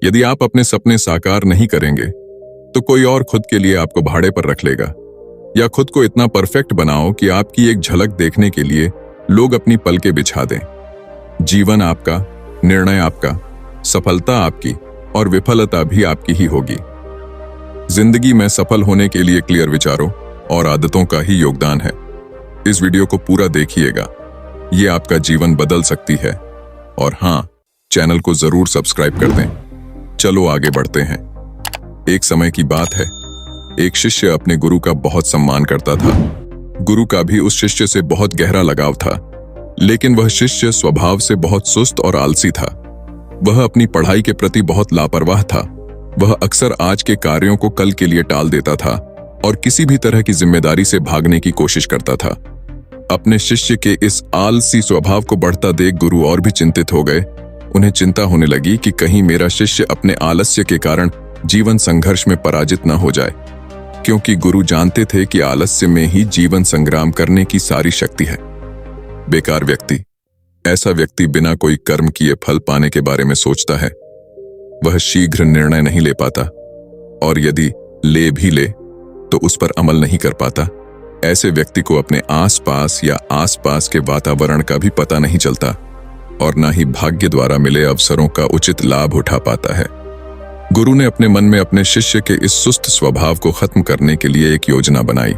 यदि आप अपने सपने साकार नहीं करेंगे तो कोई और खुद के लिए आपको भाड़े पर रख लेगा, या खुद को इतना परफेक्ट बनाओ कि आपकी एक झलक देखने के लिए लोग अपनी पलकें बिछा दें। जीवन आपका, निर्णय आपका, सफलता आपकी और विफलता भी आपकी ही होगी। जिंदगी में सफल होने के लिए क्लियर विचारों और आदतों का ही योगदान है। इस वीडियो को पूरा देखिएगा, ये आपका जीवन बदल सकती है। और हाँ, चैनल को जरूर सब्सक्राइब कर दें। चलो आगे बढ़ते हैं। एक समय की बात है, एक शिष्य अपने गुरु का बहुत सम्मान करता था। गुरु का भी उस शिष्य से बहुत गहरा लगाव था, लेकिन वह शिष्य स्वभाव से बहुत सुस्त और आलसी था। वह अपनी पढ़ाई के प्रति बहुत लापरवाह था। वह अक्सर आज के कार्यों को कल के लिए टाल देता था और किसी भी तरह की जिम्मेदारी से भागने की कोशिश करता था। अपने शिष्य के इस आलसी स्वभाव को बढ़ता देख गुरु और भी चिंतित हो गए। उन्हें चिंता होने लगी कि कहीं मेरा शिष्य अपने आलस्य के कारण जीवन संघर्ष में पराजित न हो जाए, क्योंकि गुरु जानते थे कि आलस्य में ही जीवन संग्राम करने की सारी शक्ति है। बेकार व्यक्ति, ऐसा व्यक्ति बिना कोई कर्म किए फल पाने के बारे में सोचता है। वह शीघ्र निर्णय नहीं ले पाता, और यदि ले भी ले तो उस पर अमल नहीं कर पाता। ऐसे व्यक्ति को अपने आसपास या आसपास के वातावरण का भी पता नहीं चलता और न ही भाग्य द्वारा मिले अवसरों का उचित लाभ उठा पाता है। गुरु ने अपने मन में अपने शिष्य के इस सुस्त स्वभाव को खत्म करने के लिए एक योजना बनाई।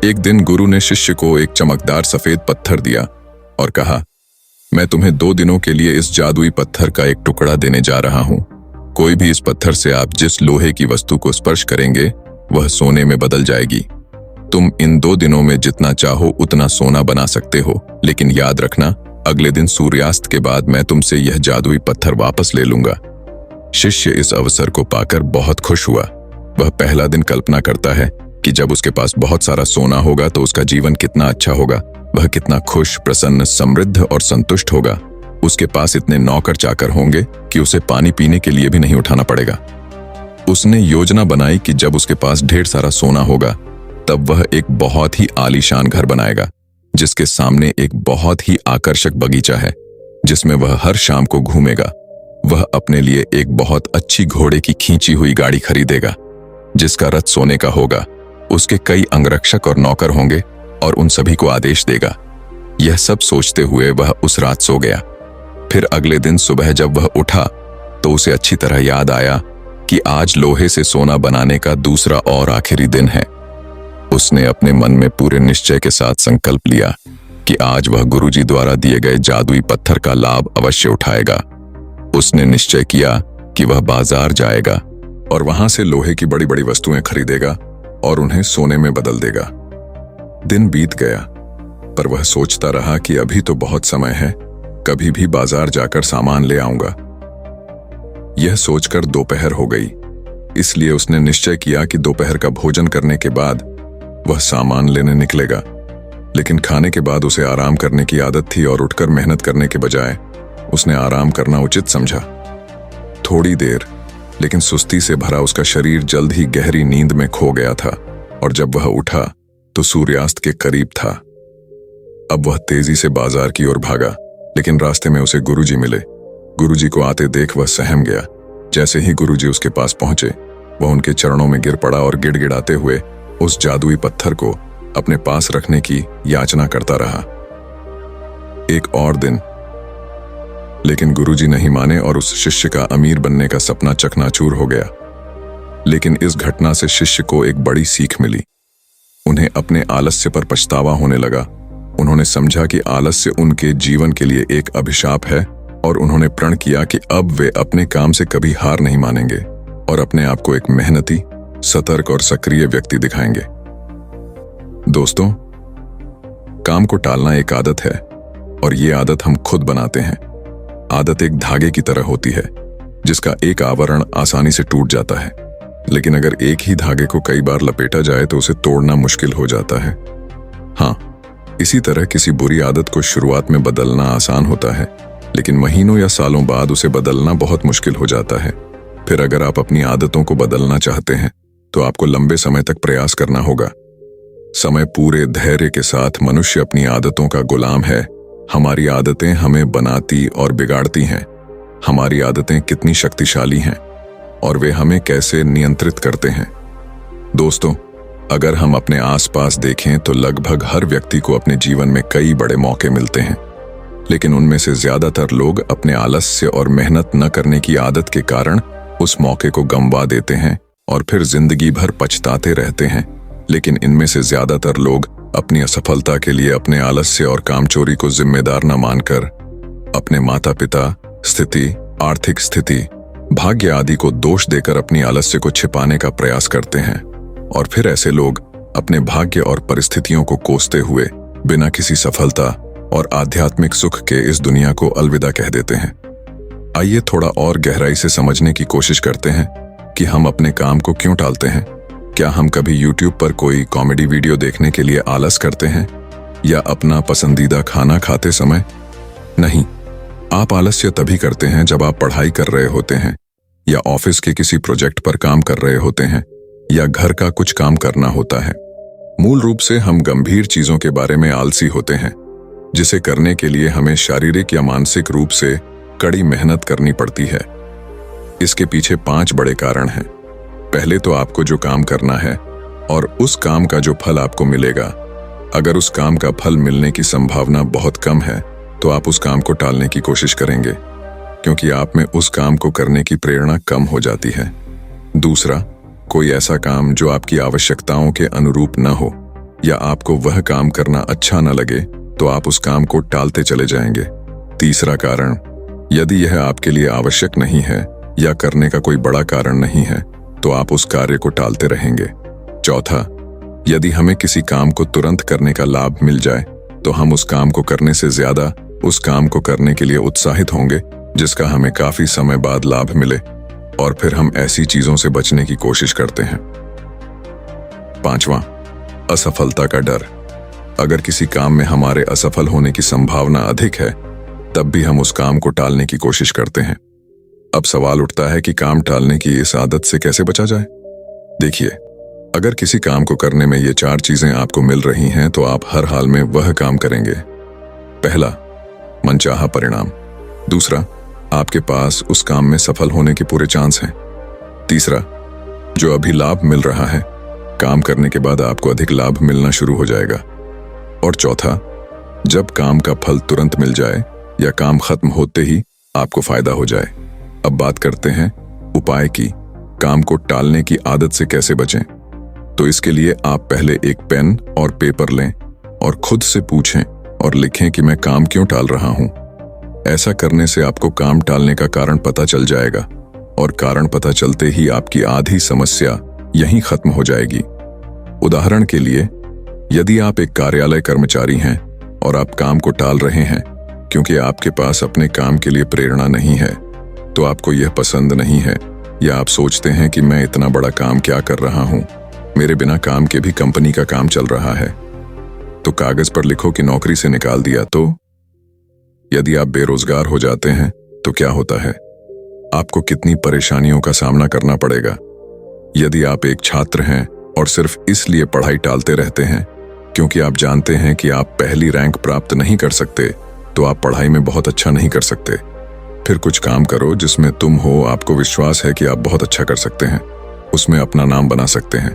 एक दिन गुरु ने शिष्य को एक चमकदार सफेद पत्थर दिया और कहा, मैं तुम्हें 2 दिनों के लिए इस जादुई पत्थर का एक टुकड़ा देने जा रहा हूं। कोई भी इस पत्थर से आप जिस लोहे की वस्तु को स्पर्श करेंगे वह सोने में बदल जाएगी। तुम इन 2 दिनों में जितना चाहो उतना सोना बना सकते हो, लेकिन याद रखना, अगले दिन सूर्यास्त के बाद मैं तुमसे यह जादुई पत्थर वापस ले लूंगा। शिष्य इस अवसर को पाकर बहुत खुश हुआ। वह पहला दिन कल्पना करता है कि जब उसके पास बहुत सारा सोना होगा तो उसका जीवन कितना अच्छा होगा। वह कितना खुश, प्रसन्न, समृद्ध और संतुष्ट होगा। उसके पास इतने नौकर चाकर होंगे कि उसे पानी पीने के लिए भी नहीं उठाना पड़ेगा। उसने योजना बनाई कि जब उसके पास ढेर सारा सोना होगा तब वह एक बहुत ही आलीशान घर बनाएगा, जिसके सामने एक बहुत ही आकर्षक बगीचा है, जिसमें वह हर शाम को घूमेगा। वह अपने लिए एक बहुत अच्छी घोड़े की खींची हुई गाड़ी खरीदेगा, जिसका रथ सोने का होगा। उसके कई अंगरक्षक और नौकर होंगे और उन सभी को आदेश देगा। यह सब सोचते हुए वह उस रात सो गया। फिर अगले दिन सुबह जब वह उठा तो उसे अच्छी तरह याद आया कि आज लोहे से सोना बनाने का दूसरा और आखिरी दिन है। उसने अपने मन में पूरे निश्चय के साथ संकल्प लिया कि आज वह गुरुजी द्वारा दिए गए जादुई पत्थर का लाभ अवश्य उठाएगा। उसने निश्चय किया कि वह बाजार जाएगा और वहां से लोहे की बड़ी बड़ी वस्तुएं खरीदेगा और उन्हें सोने में बदल देगा। दिन बीत गया, पर वह सोचता रहा कि अभी तो बहुत समय है, कभी भी बाजार जाकर सामान ले आऊंगा। यह सोचकर दोपहर हो गई, इसलिए उसने निश्चय किया कि दोपहर का भोजन करने के बाद वह सामान लेने निकलेगा। लेकिन खाने के बाद उसे आराम करने की आदत थी और उठकर मेहनत करने के बजाय उसने आराम करना उचित समझा। थोड़ी देर, लेकिन सुस्ती से भरा उसका शरीर जल्द ही गहरी नींद में खो गया था, और जब वह उठा तो सूर्यास्त के करीब था। अब वह तेजी से बाजार की ओर भागा, लेकिन रास्ते में उसे गुरुजी मिले। गुरुजी को आते देख वह सहम गया। जैसे ही गुरुजी उसके पास पहुंचे, वह उनके चरणों में गिर पड़ा और गिड़गिड़ाते हुए उस जादुई पत्थर को अपने पास रखने की याचना करता रहा। एक और दिन, लेकिन गुरुजी नहीं माने और उस शिष्य का अमीर बनने का सपना चकनाचूर हो गया। लेकिन इस घटना से शिष्य को एक बड़ी सीख मिली। उन्हें अपने आलस्य पर पछतावा होने लगा। उन्होंने समझा कि आलस्य उनके जीवन के लिए एक अभिशाप है, और उन्होंने प्रण किया कि अब वे अपने काम से कभी हार नहीं मानेंगे और अपने आप को एक मेहनती, सतर्क और सक्रिय व्यक्ति दिखाएंगे। दोस्तों, काम को टालना एक आदत है, और ये आदत हम खुद बनाते हैं। आदत एक धागे की तरह होती है, जिसका एक आवरण आसानी से टूट जाता है, लेकिन अगर एक ही धागे को कई बार लपेटा जाए तो उसे तोड़ना मुश्किल हो जाता है। हाँ, इसी तरह किसी बुरी आदत को शुरुआत में बदलना आसान होता है, लेकिन महीनों या सालों बाद उसे बदलना बहुत मुश्किल हो जाता है। फिर अगर आप अपनी आदतों को बदलना चाहते हैं तो आपको लंबे समय तक प्रयास करना होगा। समय पूरे धैर्य के साथ मनुष्य अपनी आदतों का गुलाम है। हमारी आदतें हमें बनाती और बिगाड़ती हैं। हमारी आदतें कितनी शक्तिशाली हैं और वे हमें कैसे नियंत्रित करते हैं। दोस्तों, अगर हम अपने आसपास देखें तो लगभग हर व्यक्ति को अपने जीवन में कई बड़े मौके मिलते हैं, लेकिन उनमें से ज्यादातर लोग अपने आलस्य और मेहनत न करने की आदत के कारण उस मौके को गंवा देते हैं और फिर जिंदगी भर पछताते रहते हैं। लेकिन इनमें से ज्यादातर लोग अपनी असफलता के लिए अपने आलस्य और कामचोरी को जिम्मेदार न मानकर अपने माता पिता, स्थिति, आर्थिक स्थिति, भाग्य आदि को दोष देकर अपनी आलस्य को छिपाने का प्रयास करते हैं और फिर ऐसे लोग अपने भाग्य और परिस्थितियों को कोसते हुए बिना किसी सफलता और आध्यात्मिक सुख के इस दुनिया को अलविदा कह देते हैं। आइए थोड़ा और गहराई से समझने की कोशिश करते हैं कि हम अपने काम को क्यों टालते हैं। क्या हम कभी YouTube पर कोई कॉमेडी वीडियो देखने के लिए आलस करते हैं या अपना पसंदीदा खाना खाते समय? नहीं, आप आलस्य तभी करते हैं जब आप पढ़ाई कर रहे होते हैं या ऑफिस के किसी प्रोजेक्ट पर काम कर रहे होते हैं या घर का कुछ काम करना होता है। मूल रूप से हम गंभीर चीजों के बारे में आलसी होते हैं, जिसे करने के लिए हमें शारीरिक या मानसिक रूप से कड़ी मेहनत करनी पड़ती है। इसके पीछे 5 बड़े कारण हैं। पहले तो आपको जो काम करना है और उस काम का जो फल आपको मिलेगा, अगर उस काम का फल मिलने की संभावना बहुत कम है तो आप उस काम को टालने की कोशिश करेंगे, क्योंकि आप में उस काम को करने की प्रेरणा कम हो जाती है। दूसरा, कोई ऐसा काम जो आपकी आवश्यकताओं के अनुरूप न हो या आपको वह काम करना अच्छा न लगे तो आप उस काम को टालते चले जाएंगे। तीसरा कारण, यदि यह आपके लिए आवश्यक नहीं है या करने का कोई बड़ा कारण नहीं है तो आप उस कार्य को टालते रहेंगे। चौथा, यदि हमें किसी काम को तुरंत करने का लाभ मिल जाए तो हम उस काम को करने से ज्यादा उस काम को करने के लिए उत्साहित होंगे जिसका हमें काफी समय बाद लाभ मिले, और फिर हम ऐसी चीजों से बचने की कोशिश करते हैं। पांचवां, असफलता का डर। अगर किसी काम में हमारे असफल होने की संभावना अधिक है तब भी हम उस काम को टालने की कोशिश करते हैं। अब सवाल उठता है कि काम टालने की इस आदत से कैसे बचा जाए। देखिए, अगर किसी काम को करने में ये 4 चीजें आपको मिल रही हैं तो आप हर हाल में वह काम करेंगे। पहला, मनचाहा परिणाम। दूसरा, आपके पास उस काम में सफल होने के पूरे चांस हैं। तीसरा, जो अभी लाभ मिल रहा है, काम करने के बाद आपको अधिक लाभ मिलना शुरू हो जाएगा। और चौथा, जब काम का फल तुरंत मिल जाए या काम खत्म होते ही आपको फायदा हो जाए। अब बात करते हैं उपाय की। काम को टालने की आदत से कैसे बचें? तो इसके लिए आप पहले एक पेन और पेपर लें और खुद से पूछें और लिखें कि मैं काम क्यों टाल रहा हूं। ऐसा करने से आपको काम टालने का कारण पता चल जाएगा और कारण पता चलते ही आपकी आधी समस्या यहीं खत्म हो जाएगी। उदाहरण के लिए, यदि आप एक कार्यालय कर्मचारी हैं और आप काम को टाल रहे हैं क्योंकि आपके पास अपने काम के लिए प्रेरणा नहीं है, तो आपको यह पसंद नहीं है या आप सोचते हैं कि मैं इतना बड़ा काम क्या कर रहा हूं, मेरे बिना काम के भी कंपनी का काम चल रहा है, तो कागज पर लिखो कि नौकरी से निकाल दिया। तो यदि आप बेरोजगार हो जाते हैं तो क्या होता है? आपको कितनी परेशानियों का सामना करना पड़ेगा। यदि आप एक छात्र हैं और सिर्फ इसलिए पढ़ाई टालते रहते हैं क्योंकि आप जानते हैं कि आप पहली रैंक प्राप्त नहीं कर सकते, तो आप पढ़ाई में बहुत अच्छा नहीं कर सकते। फिर कुछ काम करो जिसमें तुम हो, आपको विश्वास है कि आप बहुत अच्छा कर सकते हैं, उसमें अपना नाम बना सकते हैं।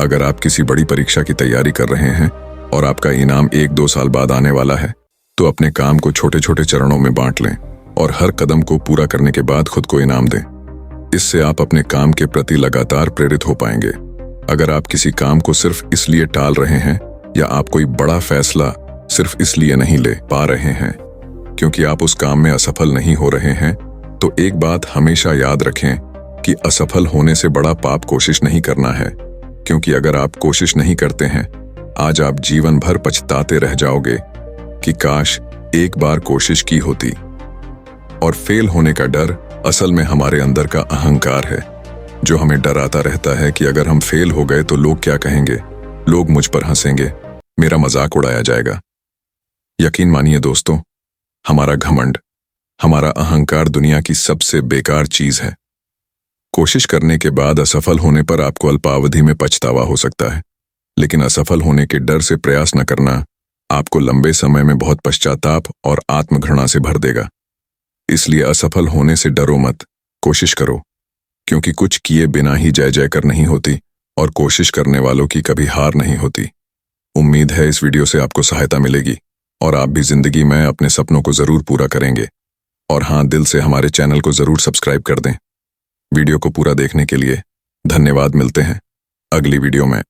अगर आप किसी बड़ी परीक्षा की तैयारी कर रहे हैं और आपका इनाम 1-2 साल बाद आने वाला है, तो अपने काम को छोटे छोटे चरणों में बांट लें और हर कदम को पूरा करने के बाद खुद को इनाम दें। इससे आप अपने काम के प्रति लगातार प्रेरित हो पाएंगे। अगर आप किसी काम को सिर्फ इसलिए टाल रहे हैं या आप कोई बड़ा फैसला सिर्फ इसलिए नहीं ले पा रहे हैं क्योंकि आप उस काम में असफल नहीं हो रहे हैं, तो एक बात हमेशा याद रखें कि असफल होने से बड़ा पाप कोशिश नहीं करना है। क्योंकि अगर आप कोशिश नहीं करते हैं, आज आप जीवन भर पछताते रह जाओगे कि काश एक बार कोशिश की होती। और फेल होने का डर असल में हमारे अंदर का अहंकार है, जो हमें डराता रहता है कि अगर हम फेल हो गए तो लोग क्या कहेंगे, लोग मुझ पर हंसेंगे, मेरा मजाक उड़ाया जाएगा। यकीन मानिए दोस्तों, हमारा घमंड, हमारा अहंकार दुनिया की सबसे बेकार चीज है। कोशिश करने के बाद असफल होने पर आपको अल्पावधि में पछतावा हो सकता है, लेकिन असफल होने के डर से प्रयास न करना आपको लंबे समय में बहुत पश्चाताप और आत्मघृणा से भर देगा। इसलिए असफल होने से डरो मत, कोशिश करो, क्योंकि कुछ किए बिना ही जय जयकर नहीं होती और कोशिश करने वालों की कभी हार नहीं होती। उम्मीद है इस वीडियो से आपको सहायता मिलेगी और आप भी जिंदगी में अपने सपनों को जरूर पूरा करेंगे। और हाँ, दिल से हमारे चैनल को जरूर सब्सक्राइब कर दें। वीडियो को पूरा देखने के लिए धन्यवाद। मिलते हैं अगली वीडियो में।